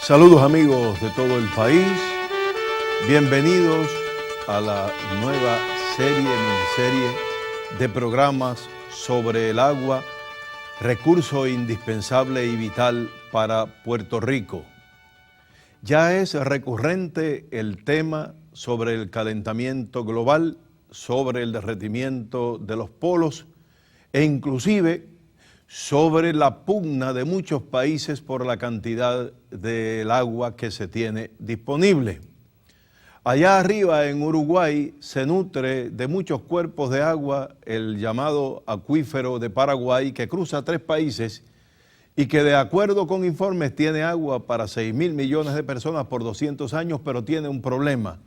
Saludos amigos de todo el país, bienvenidos a la nueva miniserie de programas sobre el agua, recurso indispensable y vital para Puerto Rico. Ya es recurrente el tema sobre el calentamiento global, sobre el derretimiento de los polos e inclusive sobre la pugna de muchos países por la cantidad del agua que se tiene disponible. Allá arriba en Uruguay se nutre de muchos cuerpos de agua el llamado acuífero de Paraguay, que cruza 3 países y que de acuerdo con informes tiene agua para 6.000 millones de personas por 200 años, pero tiene un problema: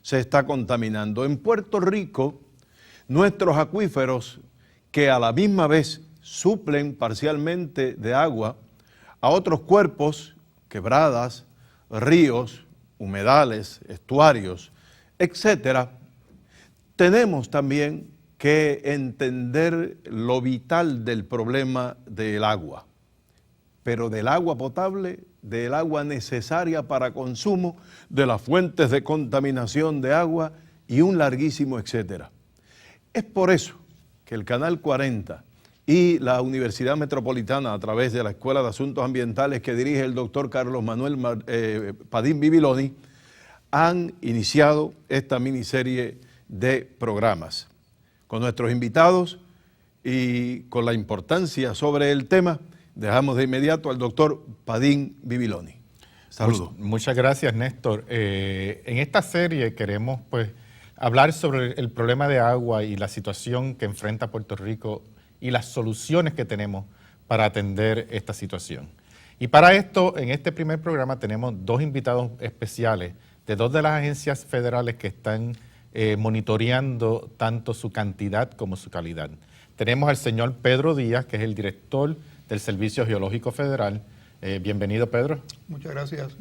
se está contaminando. En Puerto Rico, nuestros acuíferos, que a la misma vez suplen parcialmente de agua a otros cuerpos, quebradas, ríos, humedales, estuarios, etcétera, tenemos también que entender lo vital del problema del agua, pero del agua potable, del agua necesaria para consumo, de las fuentes de contaminación de agua y un larguísimo etcétera. Es por eso que el Canal 40 y la Universidad Metropolitana, a través de la Escuela de Asuntos Ambientales que dirige el doctor Carlos Manuel Padín Bibiloni, han iniciado esta miniserie de programas. Con nuestros invitados y con la importancia sobre el tema, dejamos de inmediato al doctor Padín Bibiloni. Saludos. Muchas gracias, Néstor. En esta serie queremos hablar sobre el problema de agua y la situación que enfrenta Puerto Rico y las soluciones que tenemos para atender esta situación. Y para esto, en este primer programa tenemos 2 invitados especiales de 2 de las agencias federales que están monitoreando tanto su cantidad como su calidad. Tenemos al señor Pedro Díaz, que es el director del Servicio Geológico Federal. Bienvenido, Pedro. Muchas gracias.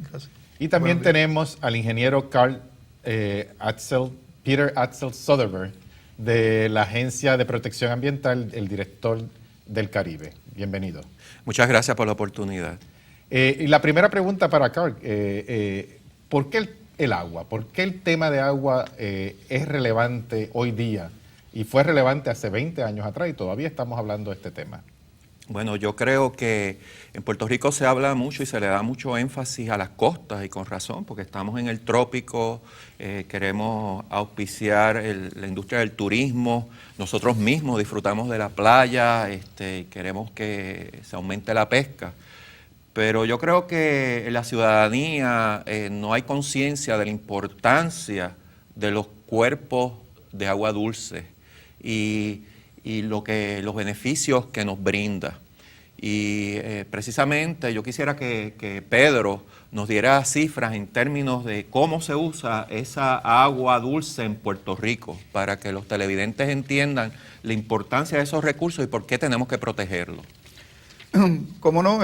Y también tenemos al ingeniero Peter Axel Soderberg, de la Agencia de Protección Ambiental, el director del Caribe. Bienvenido. Muchas gracias por la oportunidad. Y la primera pregunta para Carl, ¿por qué el agua? ¿Por qué el tema de agua es relevante hoy día? Y fue relevante hace 20 años atrás y todavía estamos hablando de este tema. Bueno, yo creo que en Puerto Rico se habla mucho y se le da mucho énfasis a las costas, y con razón, porque estamos en el trópico, queremos auspiciar la industria del turismo, nosotros mismos disfrutamos de la playa, queremos que se aumente la pesca. Pero yo creo que en la ciudadanía no hay conciencia de la importancia de los cuerpos de agua dulce y los beneficios que nos brinda. Y precisamente yo quisiera que Pedro nos diera cifras en términos de cómo se usa esa agua dulce en Puerto Rico, para que los televidentes entiendan la importancia de esos recursos y por qué tenemos que protegerlos. Cómo no,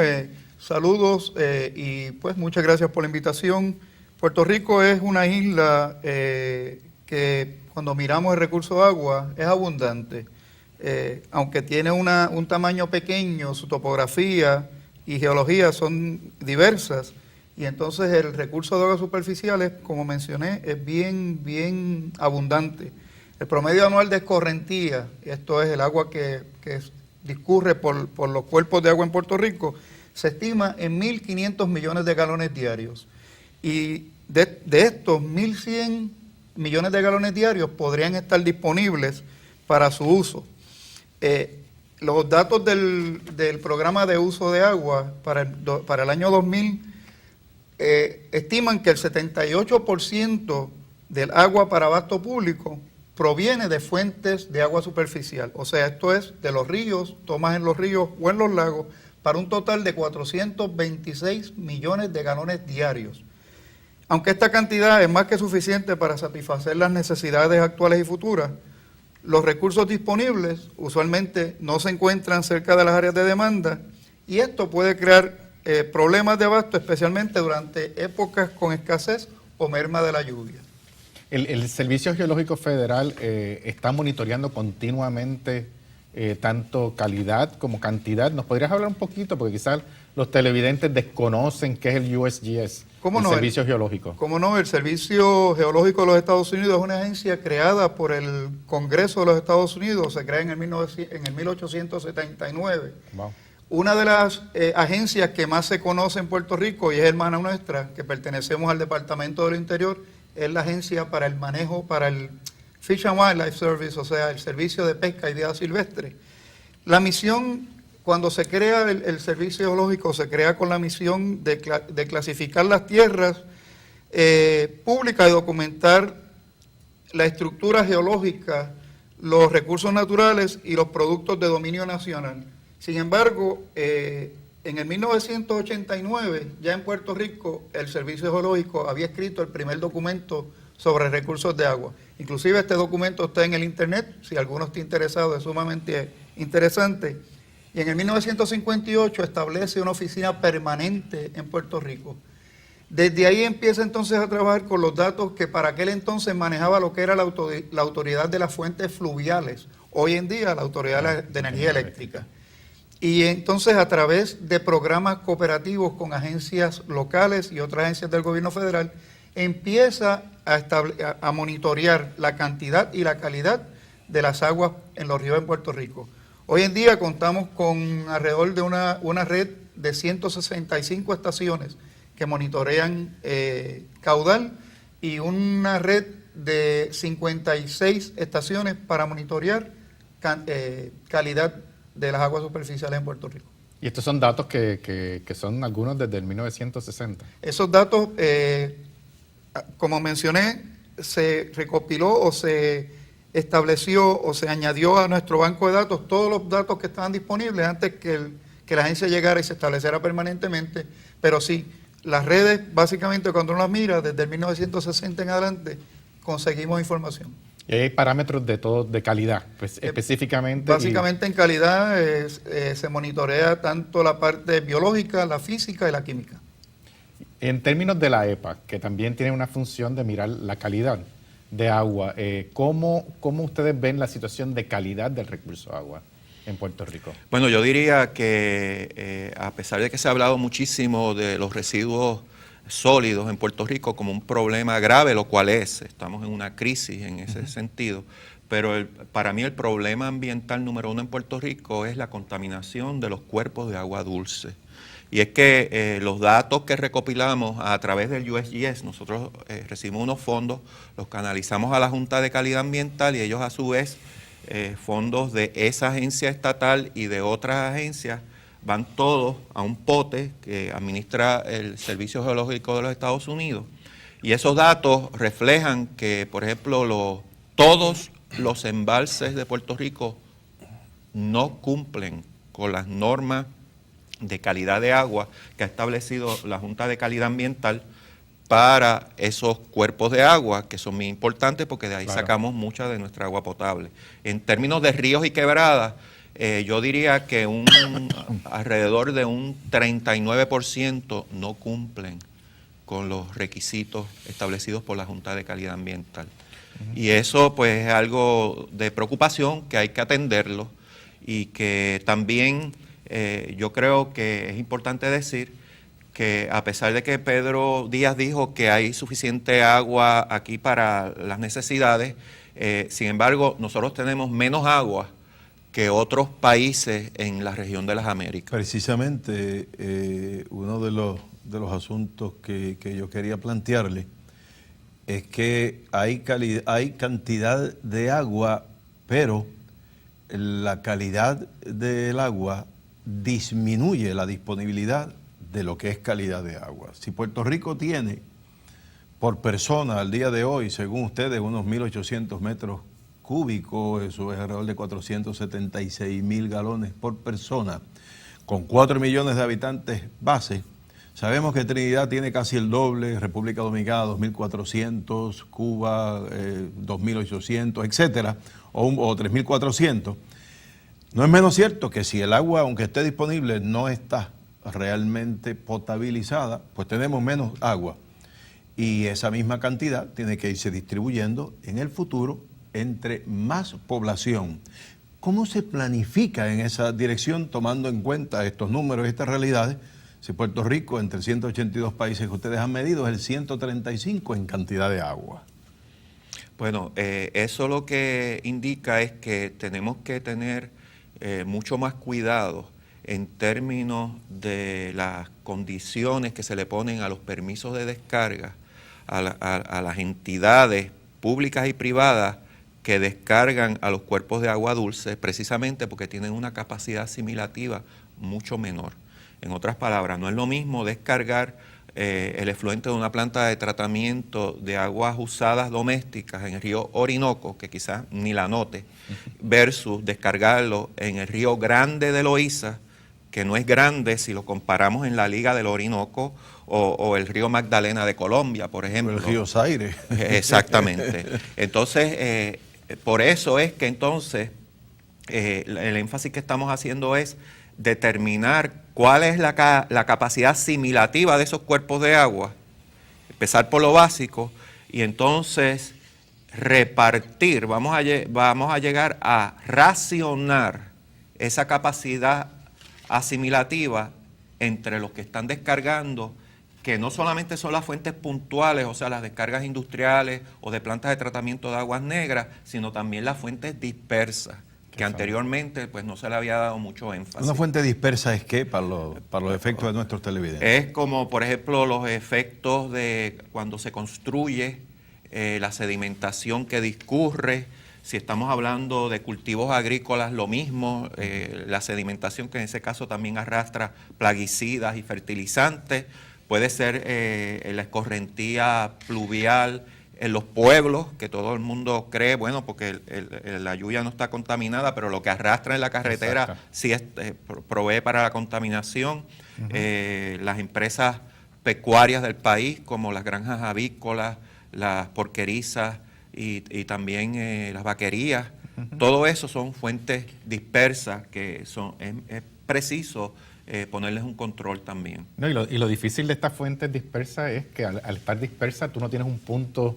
saludos y pues muchas gracias por la invitación. Puerto Rico es una isla que cuando miramos el recurso de agua es abundante. Aunque tiene un tamaño pequeño, su topografía y geología son diversas, y entonces el recurso de aguas superficiales, como mencioné, es bien abundante. El promedio anual de escorrentía, esto es el agua que discurre por los cuerpos de agua en Puerto Rico, se estima en 1.500 millones de galones diarios. Y de estos 1.100 millones de galones diarios podrían estar disponibles para su uso. Los datos del programa de uso de agua para el año 2000 estiman que el 78% del agua para abasto público proviene de fuentes de agua superficial. O sea, esto es de los ríos, tomas en los ríos o en los lagos, para un total de 426 millones de galones diarios. Aunque esta cantidad es más que suficiente para satisfacer las necesidades actuales y futuras, los recursos disponibles usualmente no se encuentran cerca de las áreas de demanda, y esto puede crear problemas de abasto, especialmente durante épocas con escasez o merma de la lluvia. El Servicio Geológico Federal está monitoreando continuamente tanto calidad como cantidad. ¿Nos podrías hablar un poquito? Porque quizás los televidentes desconocen qué es el USGS, ¿Cómo el no? Servicio Geológico. Como no, el Servicio Geológico de los Estados Unidos es una agencia creada por el Congreso de los Estados Unidos, se crea en el 1879. Wow. Una de las agencias que más se conoce en Puerto Rico, y es hermana nuestra, que pertenecemos al Departamento del Interior, es la agencia para el manejo, para el Fish and Wildlife Service, o sea, el servicio de pesca y vida silvestre. La misión, cuando se crea el servicio geológico, se crea con la misión de clasificar las tierras públicas y documentar la estructura geológica, los recursos naturales y los productos de dominio nacional. Sin embargo, en el 1989, ya en Puerto Rico, el Servicio Geológico había escrito el primer documento sobre recursos de agua. Inclusive este documento está en el internet, si alguno está interesado, es sumamente interesante. Y en el 1958 establece una oficina permanente en Puerto Rico. Desde ahí empieza entonces a trabajar con los datos que para aquel entonces manejaba lo que era la Autoridad de las Fuentes Fluviales, hoy en día la Autoridad de Energía Eléctrica. Y entonces a través de programas cooperativos con agencias locales y otras agencias del gobierno federal, empieza a monitorear la cantidad y la calidad de las aguas en los ríos en Puerto Rico. Hoy en día contamos con alrededor de una red de 165 estaciones que monitorean caudal y una red de 56 estaciones para monitorear calidad de las aguas superficiales en Puerto Rico. Y estos son datos que son algunos desde el 1960. Esos datos, como mencioné, se recopiló o se estableció o se añadió a nuestro banco de datos todos los datos que estaban disponibles antes que la agencia llegara y se estableciera permanentemente. Pero sí, las redes, básicamente cuando uno las mira, desde el 1960 en adelante, conseguimos información. Y hay parámetros de calidad, pues, específicamente. Básicamente en calidad se monitorea tanto la parte biológica, la física y la química. En términos de la EPA, que también tiene una función de mirar la calidad de agua, ¿cómo ustedes ven la situación de calidad del recurso agua en Puerto Rico? Bueno, yo diría que a pesar de que se ha hablado muchísimo de los residuos sólidos en Puerto Rico como un problema grave, lo cual es, estamos en una crisis en ese sentido, pero para mí el problema ambiental número uno en Puerto Rico es la contaminación de los cuerpos de agua dulce. Y es que los datos que recopilamos a través del USGS, nosotros recibimos unos fondos, los canalizamos a la Junta de Calidad Ambiental y ellos a su vez, fondos de esa agencia estatal y de otras agencias, van todos a un pote que administra el Servicio Geológico de los Estados Unidos. Y esos datos reflejan que, por ejemplo, todos los embalses de Puerto Rico no cumplen con las normas de calidad de agua que ha establecido la Junta de Calidad Ambiental para esos cuerpos de agua, que son muy importantes porque de ahí sacamos mucha de nuestra agua potable. En términos de ríos y quebradas, yo diría que alrededor de un 39% no cumplen con los requisitos establecidos por la Junta de Calidad Ambiental. Y eso pues es algo de preocupación que hay que atenderlo y que también yo creo que es importante decir que a pesar de que Pedro Díaz dijo que hay suficiente agua aquí para las necesidades, sin embargo nosotros tenemos menos agua que otros países en la región de las Américas. Precisamente uno de los asuntos que yo quería plantearle es que hay cantidad de agua, pero la calidad del agua disminuye la disponibilidad de lo que es calidad de agua. Si Puerto Rico tiene por persona al día de hoy, según ustedes, unos 1.800 metros cúbicos, eso es alrededor de 476.000 galones por persona, con 4 millones de habitantes base. Sabemos que Trinidad tiene casi el doble, República Dominicana 2.400, Cuba 2.800, etcétera, o 3.400. No es menos cierto que si el agua, aunque esté disponible, no está realmente potabilizada, pues tenemos menos agua. Y esa misma cantidad tiene que irse distribuyendo en el futuro entre más población. ¿Cómo se planifica en esa dirección tomando en cuenta estos números y estas realidades? Si Puerto Rico, entre 182 países que ustedes han medido, es el 135 en cantidad de agua. Bueno, eso lo que indica es que tenemos que tener mucho más cuidado en términos de las condiciones que se le ponen a los permisos de descarga a las entidades públicas y privadas que descargan a los cuerpos de agua dulce, precisamente porque tienen una capacidad asimilativa mucho menor. En otras palabras, no es lo mismo descargar el efluente de una planta de tratamiento de aguas usadas domésticas en el río Orinoco, que quizás ni la note, versus descargarlo en el río Grande de Loíza, que no es grande si lo comparamos en la liga del Orinoco o el río Magdalena de Colombia, por ejemplo. El río Zaire. Exactamente. Entonces, por eso es que entonces el énfasis que estamos haciendo es determinar cuál es la capacidad asimilativa de esos cuerpos de agua, empezar por lo básico y entonces repartir, vamos a llegar a racionar esa capacidad asimilativa entre los que están descargando, que no solamente son las fuentes puntuales, o sea, las descargas industriales o de plantas de tratamiento de aguas negras, sino también las fuentes dispersas, que anteriormente pues no se le había dado mucho énfasis. ¿Una fuente dispersa es qué para los efectos de nuestros televidentes? Es como, por ejemplo, los efectos de cuando se construye, la sedimentación que discurre. Si estamos hablando de cultivos agrícolas, lo mismo, la sedimentación que en ese caso también arrastra plaguicidas y fertilizantes. Puede ser la escorrentía pluvial en los pueblos, que todo el mundo cree, bueno, porque la lluvia no está contaminada, pero lo que arrastra en la carretera Exacto. sí provee para la contaminación. Las empresas pecuarias del país, como las granjas avícolas, las porquerizas y también las vaquerías, todo eso son fuentes dispersas que es preciso ponerles un control también. No, y lo difícil de estas fuentes dispersas es que al estar dispersas tú no tienes un punto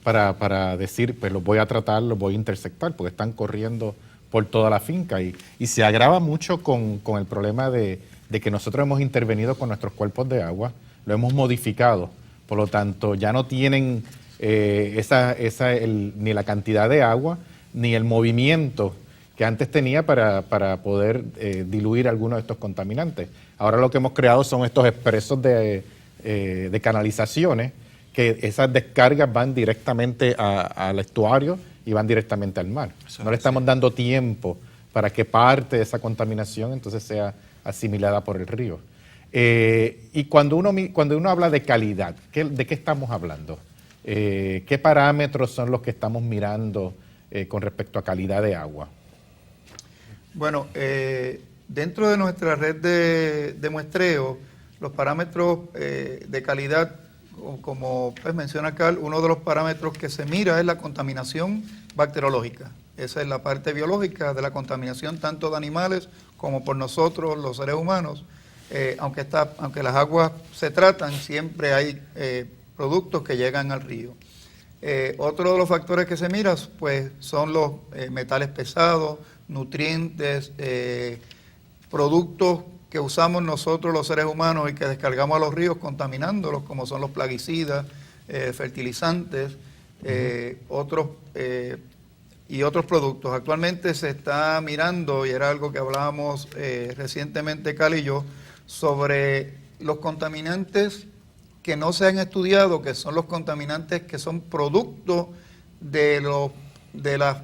para decir, pues los voy a tratar, los voy a intersectar, porque están corriendo por toda la finca. Y se agrava mucho con el problema de que nosotros hemos intervenido con nuestros cuerpos de agua, lo hemos modificado, por lo tanto ya no tienen ni la cantidad de agua, ni el movimiento que antes tenía para poder diluir algunos de estos contaminantes. Ahora lo que hemos creado son estos expresos de canalizaciones, que esas descargas van directamente al estuario y van directamente al mar. No le estamos dando tiempo para que parte de esa contaminación entonces sea asimilada por el río. Y cuando uno habla de calidad, ¿de qué estamos hablando? ¿Qué parámetros son los que estamos mirando con respecto a calidad de agua? Bueno, dentro de nuestra red de muestreo, los parámetros de calidad, como pues menciona Carl, uno de los parámetros que se mira es la contaminación bacteriológica. Esa es la parte biológica de la contaminación tanto de animales como por nosotros, los seres humanos. Aunque las aguas se tratan, siempre hay productos que llegan al río. Otro de los factores que se mira pues, son los metales pesados, nutrientes, productos que usamos nosotros los seres humanos y que descargamos a los ríos contaminándolos, como son los plaguicidas, fertilizantes, otros productos. Actualmente se está mirando, y era algo que hablábamos recientemente Cal y yo, sobre los contaminantes que no se han estudiado, que son los contaminantes que son productos de las